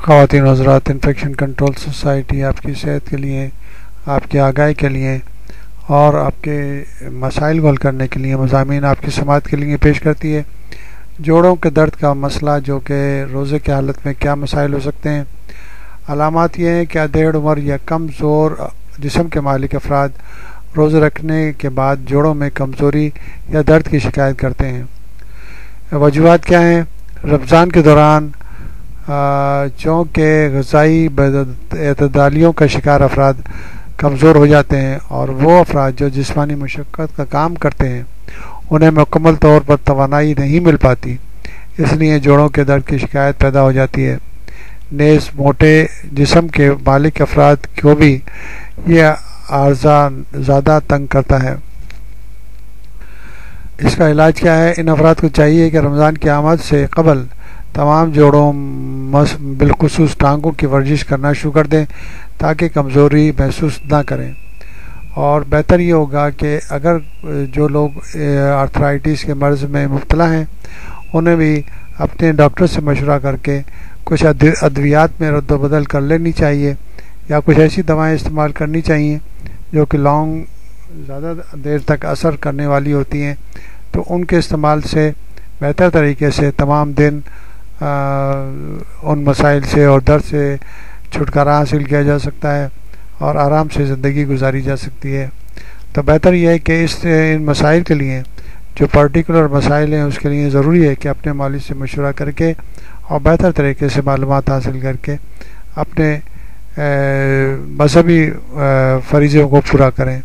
خواتین و حضرات، انفیکشن کنٹرول سوسائٹی آپ کی صحت کے لیے، آپ کی آگاہی کے لیے اور آپ کے مسائل کو حل کرنے کے لیے مضامین آپ کی سماعت کے لیے پیش کرتی ہے۔ جوڑوں کے درد کا مسئلہ، جو کہ روزے کی حالت میں کیا مسائل ہو سکتے ہیں۔ علامات یہ ہیں کہ ادھیڑ عمر یا کم زور جسم کے مالک افراد روزے رکھنے کے بعد جوڑوں میں کمزوری یا درد کی شکایت کرتے ہیں۔ وجوہات کیا ہیں؟ رمضان کے دوران چونکہ غذائی اعتدالیوں کا شکار افراد کمزور ہو جاتے ہیں، اور وہ افراد جو جسمانی مشقت کا کام کرتے ہیں انہیں مکمل طور پر توانائی نہیں مل پاتی، اس لیے جوڑوں کے درد کی شکایت پیدا ہو جاتی ہے۔ نیز موٹے جسم کے مالک افراد کو بھی یہ عارضہ زیادہ تنگ کرتا ہے۔ اس کا علاج کیا ہے؟ ان افراد کو چاہیے کہ رمضان کی آمد سے قبل تمام جوڑوں بالخصوص ٹانگوں کی ورزش کرنا شروع کر دیں تاکہ کمزوری محسوس نہ کریں، اور بہتر یہ ہوگا کہ اگر جو لوگ آرتھرائٹس کے مرض میں مبتلا ہیں انہیں بھی اپنے ڈاکٹر سے مشورہ کر کے کچھ ادویات میں رد و بدل کر لینی چاہیے، یا کچھ ایسی دوائیں استعمال کرنی چاہیے جو کہ زیادہ دیر تک اثر کرنے والی ہوتی ہیں، تو ان کے استعمال سے بہتر طریقے سے تمام دن ان مسائل سے اور درد سے چھٹکارا حاصل کیا جا سکتا ہے اور آرام سے زندگی گزاری جا سکتی ہے۔ تو بہتر یہ ہے کہ ان مسائل کے لیے، جو پرٹیکولر مسائل ہیں، اس کے لیے ضروری ہے کہ اپنے مالک سے مشورہ کر کے اور بہتر طریقے سے معلومات حاصل کر کے اپنے مذہبی فریضوں کو پورا کریں۔